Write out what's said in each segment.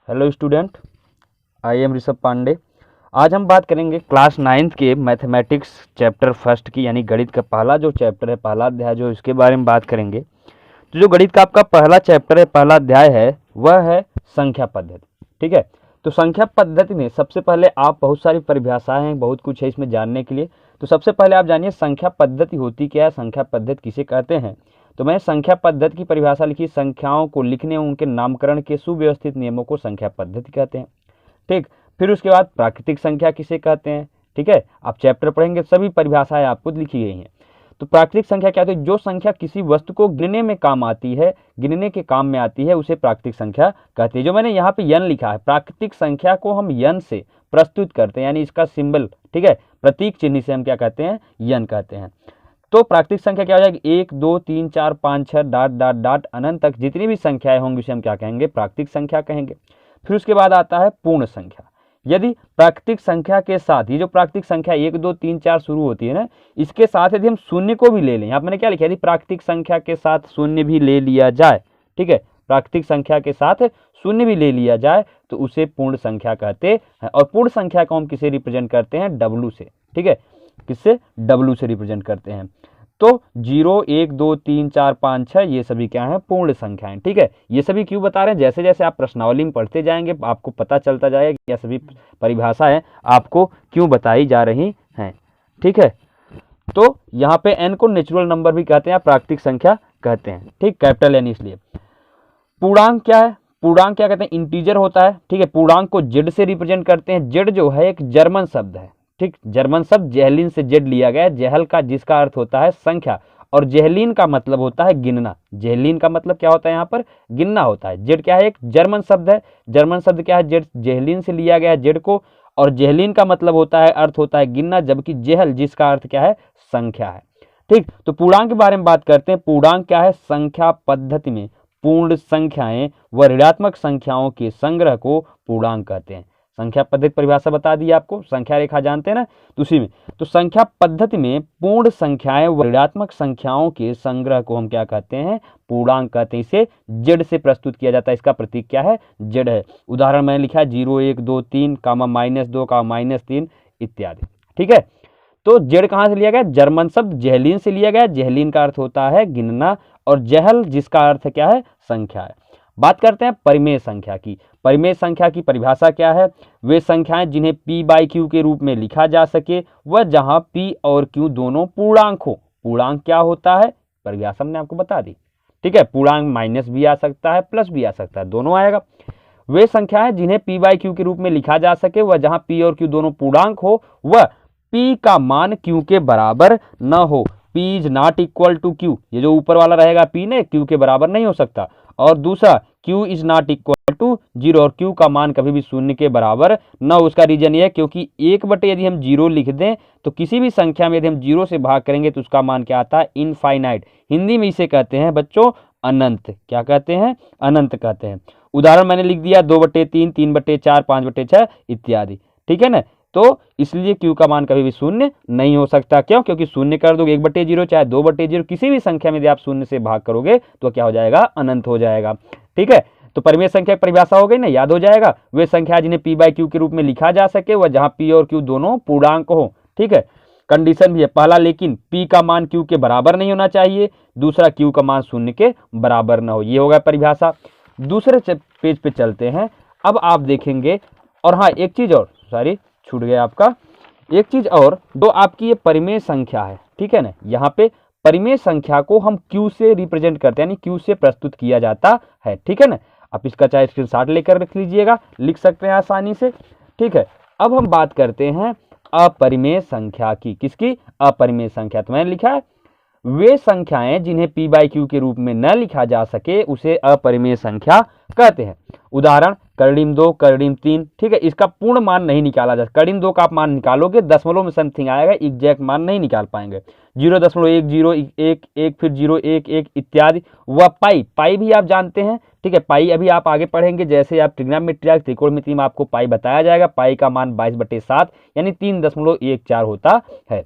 Hello student, I am Rishabh Pandey. आज हम बात करेंगे क्लास 9th के मैथमेटिक्स चैप्टर फर्स्ट की, यानी गणित का पहला जो चैप्टर है, पहला अध्याय जो इसके बारे में बात करेंगे। तो जो गणित का आपका पहला चैप्टर है, पहला अध्याय है, वह है संख्या पद्धति। ठीक है, तो संख्या पद्धति में सबसे पहले आप बहुत सारी परिभाषाएं हैं, बहुत कुछ है इसमें जानने के लिए। तो सबसे पहले आप जानिए संख्या पद्धति होती क्या है, संख्या पद्धति किसे कहते हैं। तो मैंने संख्या पद्धति की परिभाषा लिखी, संख्याओं को लिखने उनके नामकरण के सुव्यवस्थित नियमों को संख्या पद्धति कहते हैं। ठीक, फिर उसके बाद प्राकृतिक संख्या किसे कहते हैं। ठीक है, आप चैप्टर पढ़ेंगे, सभी परिभाषाएं आपको लिखी गई हैं। तो प्राकृतिक संख्या क्या होती है, जो संख्या किसी वस्तु को गिनने में काम आती है, गिनने के काम में आती है, उसे प्राकृतिक संख्या कहते हैं। जो मैंने यहाँ पे यन लिखा है, प्राकृतिक संख्या को हम यन से प्रस्तुत करते हैं, यानी इसका सिंबल, ठीक है, प्रतीक चिन्ह से हम क्या कहते हैं, यन कहते हैं। तो प्राकृतिक संख्या क्या हो जाएगी, 1 2 3 4 5 6 डॉट डॉट डॉट अनंत तक जितनी भी संख्याएं होंगी उसे हम क्या कहेंगे, प्राकृतिक संख्या कहेंगे। फिर उसके बाद आता है पूर्ण संख्या। यदि प्राकृतिक संख्या के साथ, ये जो प्राकृतिक संख्या 1 2 3 4 शुरू होती है ना, इसके साथ यदि हम शून्य को भी ले लें, यहाँ मैंने क्या लिखा है, यदि प्राकृतिक संख्या के साथ शून्य भी ले लिया जाए, ठीक है, प्राकृतिक संख्या के साथ शून्य भी ले लिया जाए तो उसे पूर्ण संख्या कहते हैं। और पूर्ण संख्या को हम किसे रिप्रेजेंट करते हैं, W से। ठीक है, किससे, W से रिप्रेजेंट करते हैं। तो 0 1 2 3 4 5 6 ये सभी क्या हैं, पूर्ण संख्याएं। ठीक है, ये सभी क्यों बता रहे हैं, जैसे जैसे आप प्रश्नावली में पढ़ते जाएंगे आपको पता चलता जाएगा कि यह सभी परिभाषाएं आपको क्यों बताई जा रही हैं। ठीक है, तो यहाँ पे n को नेचुरल नंबर भी कहते हैं, प्राकृतिक संख्या कहते हैं। ठीक, कैपिटल N इसलिए। पूर्णांक क्या है, पूर्णांक क्या कहते हैं, इंटीजर होता है। ठीक है, पूर्णांक को जेड से रिप्रेजेंट करते हैं। जेड जो है एक जर्मन शब्द है। ठीक, जर्मन शब्द जेहलिन से जेड लिया गया है, जेहल का जिसका अर्थ होता है संख्या, और जेहलिन का मतलब होता है गिनना। जेहलिन का मतलब क्या होता है, यहाँ पर गिनना होता है। जेड क्या है, एक जर्मन शब्द है। जर्मन शब्द क्या है, जेड, जेहलिन से लिया गया है जेड को, और जेहलिन का मतलब होता है, अर्थ होता है गिनना, जबकि जेहल जिसका अर्थ क्या है, संख्या है। ठीक, तो पूर्णांक के बारे में बात करते हैं। पूर्णांक क्या है, संख्या पद्धति में पूर्ण संख्याएं व ऋणात्मक संख्याओं के संग्रह को पूर्णांक कहते हैं। संख्या पद्धति परिभाषा बता दी आपको, संख्या रेखा जानते हैं ना, तो उसी में। तो संख्या पद्धति में पूर्ण संख्याएं व ऋणात्मक संख्याओं के संग्रह को हम क्या कहते हैं, पूर्णांक कहते हैं। इसे जेड से प्रस्तुत किया जाता है, इसका प्रतीक क्या है, जेड है। उदाहरण मैंने लिखा है 0 1 2 3 -2 -3 इत्यादि। ठीक है, तो जेड कहाँ से लिया गया, जर्मन शब्द जेहलिन से लिया गया। जेहलिन का अर्थ होता है गिनना, और जहल जिसका अर्थ क्या है, संख्या है। बात करते हैं परिमेय संख्या की। परिमेय संख्या की परिभाषा क्या है, वे संख्याएं जिन्हें p/q के रूप में लिखा जा सके, वह जहां p और q दोनों पूर्णांक हो। पूर्णांक क्या होता है, परिभाषा हमने आपको बता दी। ठीक है, पूर्णांक माइनस भी आ सकता है, प्लस भी आ सकता है, दोनों आएगा। वे संख्याएं जिन्हें p/q के रूप में लिखा जा सके, वह जहां p और q दोनों पूर्णांक हो, वह p का मान q के बराबर न हो। p is not equal to q, ये जो ऊपर वाला रहेगा p ने q के बराबर नहीं हो सकता। और दूसरा q is not equal to 0, और q का मान कभी भी शून्य के बराबर न हो। उसका रीजन ये है क्योंकि 1/, यदि हम 0 लिख दें तो किसी भी संख्या में यदि हम 0 से भाग करेंगे तो उसका मान क्या आता है, इनफाइनाइट। हिंदी में इसे कहते हैं बच्चों अनंत। क्या कहते हैं, अनंत कहते हैं। उदाहरण मैंने लिख दिया 2/3 3/4 5/6 इत्यादि। ठीक है ना, तो इसलिए q का मान कभी भी शून्य नहीं हो सकता। क्यों, क्योंकि शून्य कर दोगे 1/0 चाहे 2/0, किसी भी संख्या में यदि आप शून्य से भाग करोगे तो क्या हो जाएगा, अनंत हो जाएगा। ठीक है, तो परिमेय संख्या की परिभाषा हो गई ना, याद हो जाएगा। वे संख्या जिन्हें p/q के रूप में लिखा जा सके, वह जहां p और q दोनों पूर्णांक हो। ठीक है, कंडीशन भी है, पहला लेकिन p का मान q के बराबर नहीं होना चाहिए, दूसरा q का मान शून्य के बराबर न हो। ये होगा परिभाषा। दूसरे पेज पे चलते हैं। अब आप देखेंगे, और हाँ एक चीज और, सॉरी छूट गया आपका, एक चीज और, जो आपकी ये परिमेय संख्या है, ठीक है ना, यहाँ पे परिमेय संख्या को हम q से रिप्रेजेंट करते हैं, यानी q से प्रस्तुत किया जाता है। ठीक है ना, आप इसका चाहे स्क्रीनशॉट लेकर रख लीजिएगा, लिख सकते हैं आसानी से। ठीक है, अब हम बात करते हैं अपरिमेय संख्या की। किसकी, अपरिमेय संख्या। तो मैंने लिखा है वे संख्याएं जिन्हें p/q के रूप में न लिखा जा सके उसे अपरिमेय संख्या कहते हैं। उदाहरण कर्णिम 2 कर्णिम 3। ठीक है, इसका पूर्ण मान नहीं निकाला जा सकता। कर्णिम 2 का आप मान निकालोगे, दशमलव में समथिंग आएगा, एग्जैक्ट मान नहीं निकाल पाएंगे। 0.10 फिर 0.11 इत्यादि। वह पाई, पाई भी आप जानते हैं। ठीक है, पाई अभी आप आगे पढ़ेंगे, जैसे आप ट्रिग्नोमेट्री त्रिकोणमिति में आपको पाई बताया जाएगा। पाई का मान 22/7 यानी 3.14 होता है।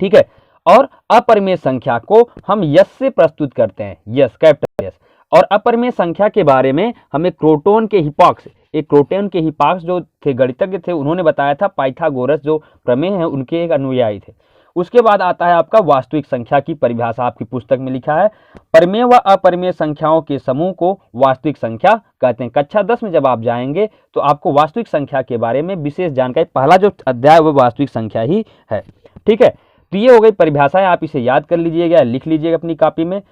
ठीक है, और अपरिमेय संख्या को हम यस से प्रस्तुत करते हैं, यस, कैपिटल यस। और अपरिमेय संख्या के बारे में हमें क्रोटोन के हिपॉक्स, एक क्रोटोन के हिपॉक्स जो थे गणितज्ञ थे, उन्होंने बताया था। पाइथागोरस जो प्रमेय है उनके एक अनुयायी थे। उसके बाद आता है आपका वास्तविक संख्या की परिभाषा, आपकी पुस्तक में लिखा है परिमेय व अपरिमेय संख्याओं के समूह को वास्तविक संख्या कहते हैं। कक्षा 10 में जब आप जाएंगे तो आपको वास्तविक संख्या के बारे में विशेष जानकारी, पहला जो अध्याय वो वास्तविक संख्या ही है। ठीक है, तो ये हो गई परिभाषाएं, आप इसे याद कर लीजिएगा, लिख लीजिएगा अपनी कॉपी में।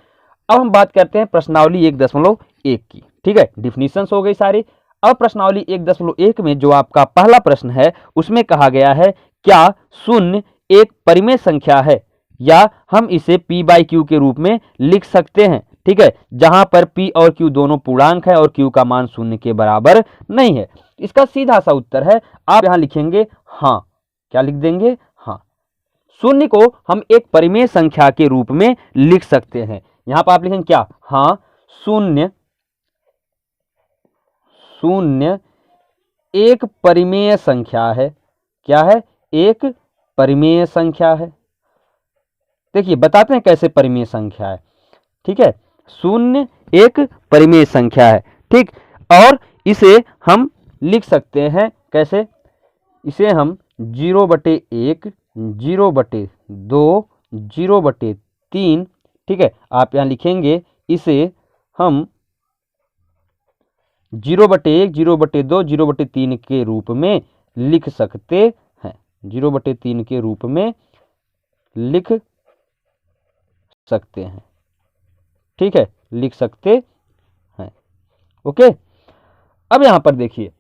अब हम बात करते हैं प्रश्नावली 1.1 की। ठीक है, डिफिनीशंस हो गई सारी। अब प्रश्नावली 1.1 में जो आपका पहला प्रश्न है उसमें कहा गया है क्या शून्य एक परिमेय संख्या है, या हम इसे p बाई क्यू के रूप में लिख सकते हैं। ठीक है, जहां पर p और q दोनों पूर्णांक है और q का मान शून्य के बराबर नहीं है। इसका सीधा सा उत्तर है, आप यहां लिखेंगे हाँ। क्या लिख देंगे? हाँ। शून्य को हम एक परिमेय संख्या के रूप में लिख सकते हैं। यहां पर आप लिखेंगे क्या? हाँ, शून्य एक परिमेय संख्या है। क्या है? एक परिमेय संख्या है। देखिए बताते हैं कैसे परिमेय संख्या है। ठीक है, शून्य एक परिमेय संख्या है। ठीक, और इसे हम लिख सकते हैं कैसे? इसे हम 0/1, 0/2, 0/3, ठीक है, आप यहां लिखेंगे इसे हम 0/1, 0/2, 0/3 के रूप में लिख सकते हैं। 0/3 के रूप में लिख सकते हैं। ठीक है, लिख सकते हैं। ओके, अब यहां पर देखिए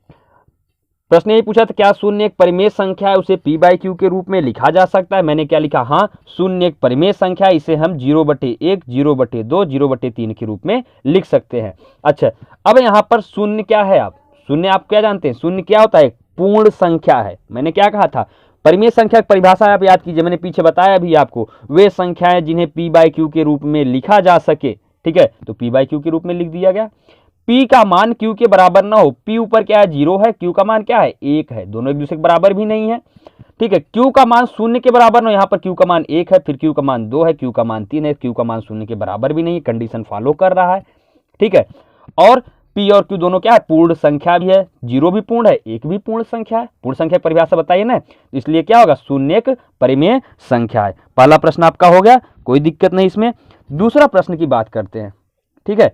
प्रश्न ये पूछा था क्या शून्य एक परिमेय संख्या है, उसे p बाई क्यू के रूप में लिखा जा सकता है। मैंने क्या लिखा? हाँ, शून्य एक परिमेय संख्या है, इसे हम 0/1, 0/2, 0/3 के रूप में लिख सकते हैं। अच्छा, अब यहाँ पर शून्य क्या है? आप शून्य आप क्या जानते हैं? शून्य क्या होता है? पूर्ण संख्या है। मैंने क्या कहा था? परिमेय संख्या की परिभाषा आप याद कीजिए, मैंने पीछे बताया अभी आपको, वे संख्याएं जिन्हें p बाई क्यू के रूप में लिखा जा सके। ठीक है, तो p बाई क्यू के रूप में लिख दिया गया। p का मान q के बराबर ना हो, p ऊपर क्या है? 0 है, q का मान क्या है? 1 है, दोनों एक दूसरे के बराबर भी नहीं है। ठीक है, q का मान शून्य के बराबर ना हो, यहाँ पर q का मान 1 है, फिर q का मान 2 है, q का मान 3 है, q का मान शून्य के बराबर भी नहीं, कंडीशन फॉलो कर रहा है। ठीक है, और p और q दोनों क्या है? पूर्ण संख्या भी है, 0 भी पूर्ण है, 1 भी पूर्ण संख्या है। पूर्ण संख्या परिभाषा बताइए ना, इसलिए क्या होगा? शून्य एक परिमेय संख्या है। पहला प्रश्न आपका हो गया, कोई दिक्कत नहीं इसमें। दूसरा प्रश्न की बात करते हैं। ठीक है,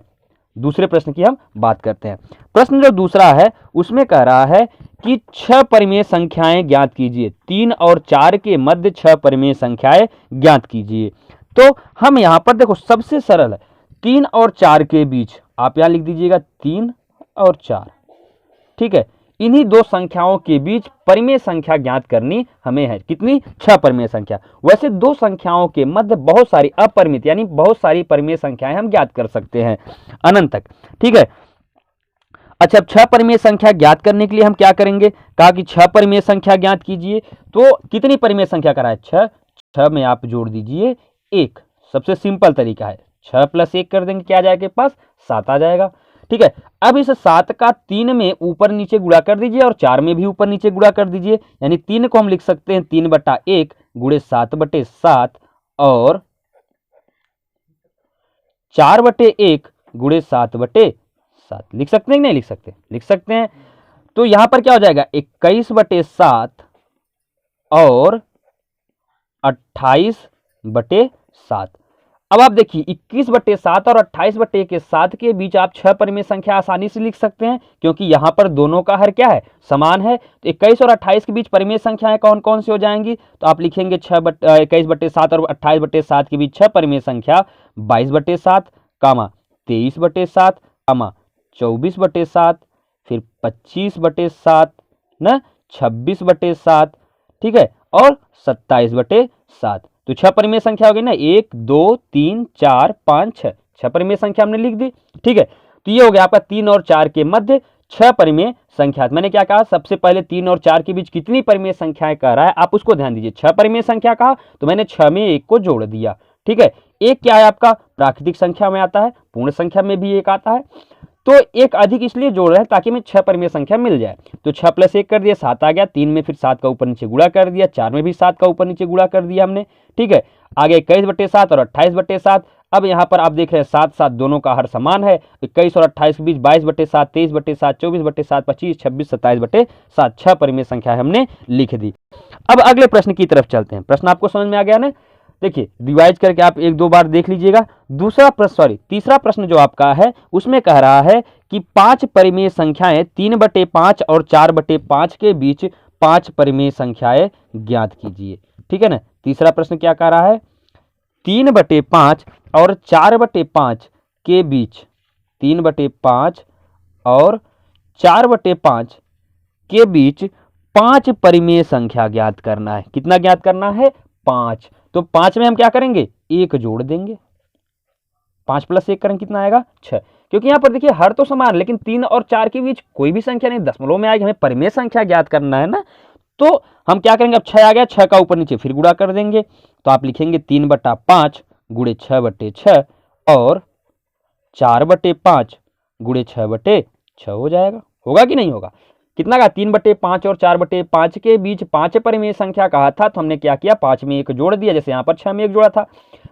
दूसरे प्रश्न की हम बात करते हैं। प्रश्न जो दूसरा है उसमें कह रहा है कि 6 परिमेय संख्याएं ज्ञात कीजिए, 3 और 4 के मध्य 6 परिमेय संख्याएं ज्ञात कीजिए। तो हम यहां पर देखो सबसे सरल है, 3 और 4 के बीच आप यहां लिख दीजिएगा 3 और 4। ठीक है, इन्हीं दो संख्याओं के बीच परिमेय संख्या ज्ञात करनी हमें है। कितनी? 6 परिमेय संख्या। वैसे दो संख्याओं के मध्य बहुत सारी अपरिमित यानी बहुत सारी परिमेय संख्याएं हम ज्ञात कर सकते हैं, अनंत तक। ठीक है, अच्छा, अब 6 परिमेय संख्या ज्ञात करने के लिए हम क्या करेंगे? कहा कि 6 परिमेय संख्या ज्ञात कीजिए। तो कितनी परिमेय संख्या करा है? 6। 6 में आप जोड़ दीजिए 1। सबसे सिंपल तरीका है, 6 + 1 कर देंगे, क्या आ जाएगा? पास 7 आ जाएगा। ठीक है, अब इस 7 का 3 में ऊपर नीचे गुणा कर दीजिए और 4 में भी ऊपर नीचे गुणा कर दीजिए। यानी 3 को हम लिख सकते हैं 3/1 गुणे 7/7 और 4/1 गुणे 7/7। लिख सकते हैं कि नहीं लिख सकते? लिख सकते हैं। तो यहां पर क्या हो जाएगा? 21/7 और 28/7। अब आप देखिए 21/7 और 28/7 के बीच आप 6 परिमेय संख्या आसानी से लिख सकते हैं, क्योंकि यहां पर दोनों का हर क्या है? समान है। तो 21 और 28 के बीच परिमेय संख्याएं कौन कौन सी हो जाएंगी? तो आप लिखेंगे 21/7 और 28/7 के बीच 6 परिमेय संख्या 22/7, 23/7, 24/7, फिर 25/7 न 26/7, ठीक है, और 27/7। तो 6 परिमेय संख्या हो गई ना, 1 2 3 4 5 6, 6 परिमेय संख्या हमने लिख दी। ठीक है, तो ये हो गया आपका 3 और 4 के मध्य 6 परिमेय संख्या। मैंने क्या कहा? सबसे पहले 3 और 4 के बीच कितनी परिमेय संख्याएं कह रहा है, आप उसको ध्यान दीजिए। 6 परिमेय संख्या कहा तो मैंने 6 में 1 को जोड़ दिया। ठीक है, एक क्या है आपका? प्राकृतिक संख्या में आता है, पूर्ण संख्या में भी 1 आता है। तो एक अधिक इसलिए जोड़ रहे हैं ताकि हमें 6 परिमेय संख्या मिल जाए। तो 6 + 1 कर दिया, 7 आ गया। 3 में फिर 7 का ऊपर नीचे गुणा कर दिया, 4 में भी 7 का ऊपर नीचे गुणा कर दिया हमने। ठीक है, आगे 21/7 और 28/7। अब यहाँ पर आप देख रहे हैं 7 7 दोनों का हर समान है, 21 और 28 के बीच 22/7, 23/7, 24/7, 25, 26, 27/7, 6 परिमेय संख्या हमने लिख दी। अब अगले प्रश्न की तरफ चलते हैं। प्रश्न आपको समझ में आ गया ना? देखिए रिवाइज करके आप एक दो बार देख लीजिएगा। तीसरा प्रश्न जो आपका है उसमें कह रहा है कि 5 परिमेय संख्याएं 3/5 और 4/5 के बीच 5 परिमेय संख्याएं ज्ञात कीजिए। ठीक है ना? तीसरा प्रश्न क्या कह रहा है? 3/5 और 4/5 के बीच 3/5 और 4/5 के बीच 5 परिमेय संख्या ज्ञात करना है। कितना ज्ञात करना है? 5। तो 5 में हम क्या करेंगे? 1 जोड़ देंगे। 5 + 1 करेंगे कितना आएगा? 6। क्योंकि यहाँ पर देखिए हर तो समान, लेकिन 3 और 4 के बीच कोई भी संख्या नहीं दशमलव में आएगी, हमें परिमेय संख्या ज्ञात करना है ना। तो हम क्या करेंगे? अब 6 आ गया, 6 का ऊपर नीचे फिर गुणा कर देंगे। तो आप लिखेंगे 3/5 गुणे 6/6 और 4/5 गुणे 6/6 हो जाएगा। होगा कि नहीं होगा? कितना का? 3/5 और 4/5 के बीच 5 परिमेय संख्या कहा था, तो हमने क्या किया? 5 में 1 जोड़ दिया, जैसे यहाँ पर 6 में 1 जोड़ा था।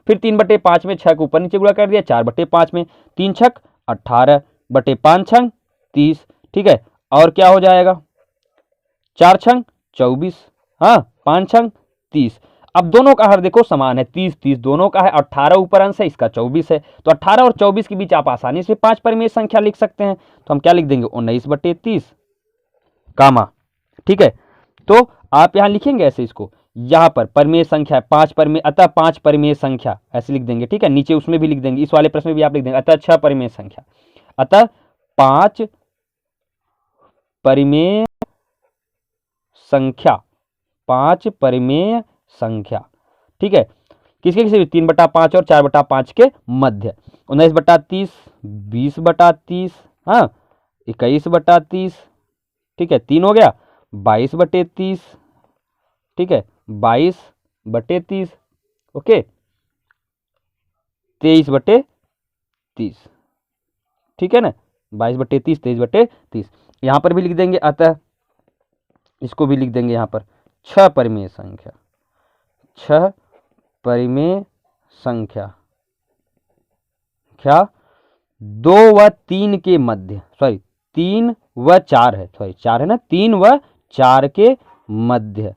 फिर 3/5 में 6 को ऊपर नीचे गुणा कर दिया, 4/5 में 3 छक 18/5 छंग 30। ठीक है, और क्या हो जाएगा? 4 छंग 24, हाँ 5 छंग 30। अब दोनों का हर देखो समान है, 30 30 दोनों का है, 18 ऊपर अंश है, इसका 24 है। तो 18 और 24 के बीच आप आसानी से 5 परिमेय संख्या लिख सकते हैं। तो हम क्या लिख देंगे? 19/30 कामा। ठीक है, तो आप यहां लिखेंगे ऐसे इसको, यहां पर परिमेय संख्या 5 परिमेय, अतः 5 परिमेय संख्या ऐसे लिख देंगे। ठीक है, नीचे उसमें भी लिख देंगे, इस वाले प्रश्न में भी आप लिख देंगे अतः 6 परिमेय संख्या, अतः 5 परिमेय संख्या, 5 परिमेय संख्या। ठीक है, किसके किसी भी 3/5 और 4/5 के मध्य। 19/30, 20/30, हाँ 21/30। ठीक है, 3 हो गया, 22/30। ठीक है, 22/30। ओके, 23/30। ठीक है ना, 22/30, 23/30। यहां पर भी लिख देंगे, अतः इसको भी लिख देंगे यहां पर 6 परिमेय संख्या, 6 परिमेय संख्या क्या 2 व 3 के मध्य, सॉरी 3 व 4 है, सॉरी 4 है ना, 3 व 4 के मध्य।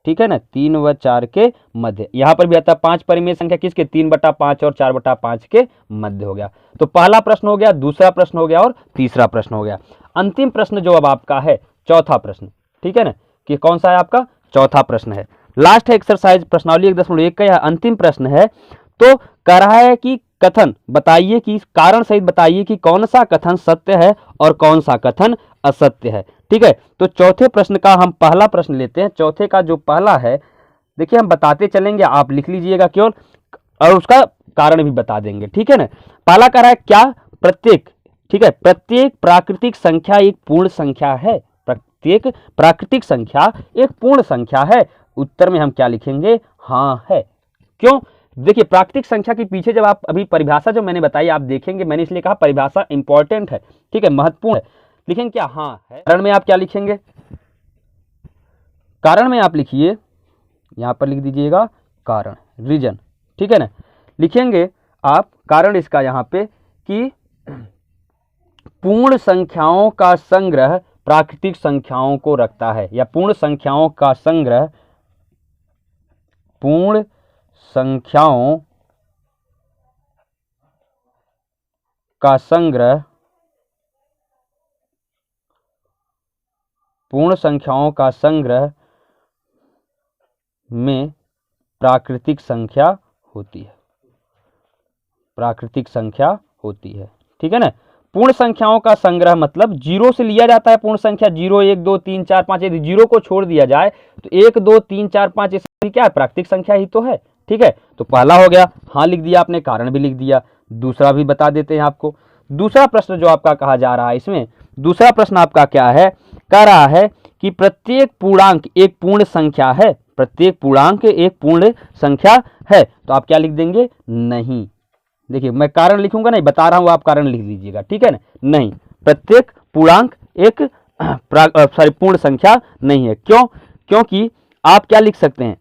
ठीक है ना, 3 व 4 के मध्य। यहां पर भी आता है 5 परिमेय संख्या किसके? 3/5 और 4/5 के मध्य हो गया। तो पहला प्रश्न हो गया, दूसरा प्रश्न हो गया और तीसरा प्रश्न हो गया। अंतिम प्रश्न जो अब आपका है चौथा प्रश्न। ठीक है ना, कि कौन सा है आपका? चौथा प्रश्न है। लास्ट है एक्सरसाइज प्रश्नावली 1.1 का, यह अंतिम प्रश्न है। तो कह रहा है कि कथन बताइए, कि कारण सहित बताइए कि कौन सा कथन सत्य है और कौन सा कथन असत्य है। ठीक है, तो चौथे प्रश्न का हम पहला प्रश्न लेते हैं। चौथे का जो पहला है, देखिए हम बताते चलेंगे, आप लिख लीजिएगा केवल, और उसका कारण भी बता देंगे। ठीक है ना, पहला कह रहा है क्या प्रत्येक, ठीक है, प्रत्येक प्राकृतिक संख्या एक पूर्ण संख्या है। प्रत्येक प्राकृतिक संख्या एक पूर्ण संख्या है। उत्तर में हम क्या लिखेंगे? हाँ है। क्यों? देखिए प्राकृतिक संख्या के पीछे जब आप अभी परिभाषा जो मैंने बताई आप देखेंगे, मैंने इसलिए कहा परिभाषा इंपॉर्टेंट है, ठीक है, महत्वपूर्ण है। लिखेंगे क्या? हाँ है। कारण में आप क्या लिखेंगे? कारण में आप लिखिए, यहां पर लिख दीजिएगा कारण, रीजन। ठीक है ना, लिखेंगे आप कारण इसका यहां पे कि पूर्ण संख्याओं का संग्रह प्राकृतिक संख्याओं को रखता है, या पूर्ण संख्याओं का संग्रह, पूर्ण संख्याओं का संग्रह, पूर्ण संख्याओं का संग्रह में प्राकृतिक संख्या होती है, प्राकृतिक संख्या होती है। ठीक है ना, पूर्ण संख्याओं का संग्रह मतलब जीरो से लिया जाता है पूर्ण संख्या, 0 1 2 3 4 5, यदि जीरो को छोड़ दिया जाए तो 1 2 3 4 5 ये क्या है? प्राकृतिक संख्या ही तो है। ठीक है, तो पहला हो गया, हाँ लिख दिया आपने, कारण भी लिख दिया। दूसरा भी बता देते हैं आपको। दूसरा प्रश्न जो आपका कहा जा रहा है, इसमें दूसरा प्रश्न आपका क्या है? कह रहा है कि प्रत्येक पूर्णांक एक पूर्ण संख्या है, प्रत्येक पूर्णांक एक पूर्ण संख्या है। तो आप क्या लिख देंगे? नहीं। देखिए मैं कारण लिखूंगा नहीं, बता रहा हूं, आप कारण लिख लीजिएगा। ठीक है ना, नहीं, प्रत्येक पूर्णांक एक पूर्ण संख्या नहीं है। क्यों? क्योंकि आप क्या लिख सकते हैं,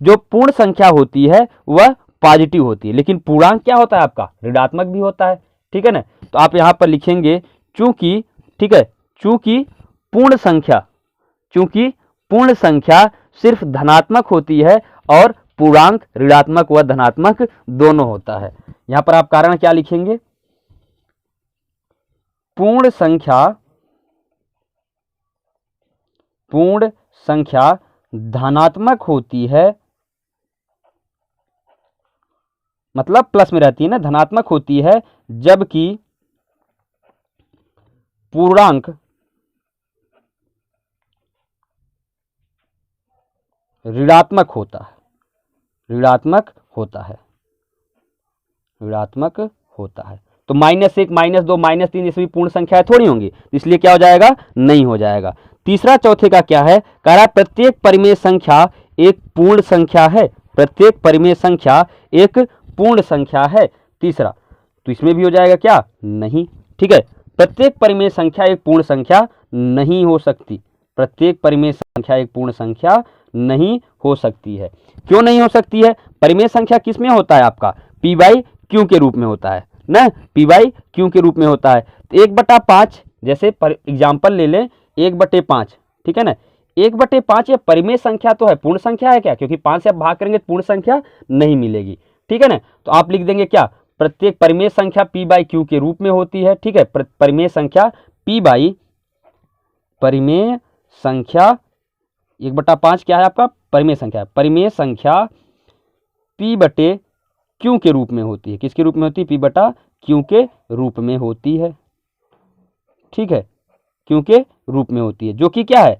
जो पूर्ण संख्या होती है वह पॉजिटिव होती है, लेकिन पूर्णांक क्या होता है आपका, ऋणात्मक भी होता है। ठीक है ना, तो आप यहाँ पर लिखेंगे चूंकि, ठीक है, चूंकि पूर्ण संख्या सिर्फ धनात्मक होती है और पूर्णांक ऋणात्मक व धनात्मक दोनों होता है। यहां पर आप कारण क्या लिखेंगे, पूर्ण संख्या धनात्मक होती है, मतलब प्लस में रहती है ना, धनात्मक होती है, जबकि पूर्णांक ऋणात्मक होता है। तो -1, -2, -3 ये सभी पूर्ण संख्याएं थोड़ी होंगी, इसलिए क्या हो जाएगा, नहीं हो जाएगा। तीसरा चौथे का क्या है, कह रहा है प्रत्येक परिमेय संख्या एक पूर्ण संख्या है, प्रत्येक परिमेय संख्या एक पूर्ण संख्या है। तीसरा, तो इसमें भी हो जाएगा क्या, नहीं। ठीक है, प्रत्येक परिमेय संख्या एक पूर्ण संख्या नहीं हो सकती, प्रत्येक परिमेय संख्या एक पूर्ण संख्या नहीं हो सकती है। क्यों नहीं हो सकती है, परिमेय संख्या किस में होता है आपका, p बाई क्यू के रूप में होता है ना, p बाई क्यू के रूप में होता है। तो 1/5, जैसे एग्जाम्पल ले लें 1/5, ठीक है ना, 1/5 ये परिमेय संख्या तो है, पूर्ण संख्या है क्या, क्योंकि 5 से आप भाग करेंगे तो पूर्ण संख्या नहीं मिलेगी। ठीक है ना, तो आप लिख देंगे क्या, प्रत्येक परिमेय संख्या p बाई क्यू के रूप में होती है। ठीक है, परिमेय संख्या p बाई, परिमेय संख्या 1/5 क्या है आपका, परिमेय संख्या, परिमेय संख्या p/q के रूप में होती है। किसके रूप में होती है, p/q के रूप में होती है। ठीक है, q के रूप में होती है, जो कि क्या है,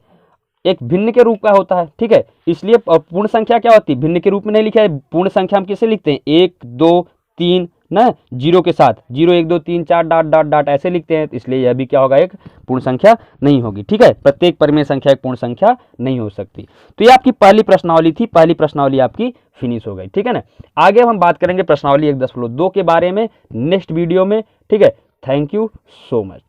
एक भिन्न के रूप का होता है। ठीक है, इसलिए पूर्ण संख्या क्या होती है, भिन्न के रूप में नहीं लिखा है। पूर्ण संख्या हम किसे लिखते हैं, 1 2 3 ना, 0 के साथ, 0 1 2 3 4 डॉट डॉट डॉट ऐसे लिखते हैं, इसलिए यह भी क्या होगा, एक पूर्ण संख्या नहीं होगी। ठीक है, प्रत्येक परिमेय संख्या एक पूर्ण संख्या नहीं हो सकती। तो ये आपकी पहली प्रश्नावली थी, पहली प्रश्नावली आपकी फिनिश हो गई। ठीक है ना, आगे हम बात करेंगे प्रश्नावली 1.2 के बारे में नेक्स्ट वीडियो में। ठीक है, थैंक यू सो मच।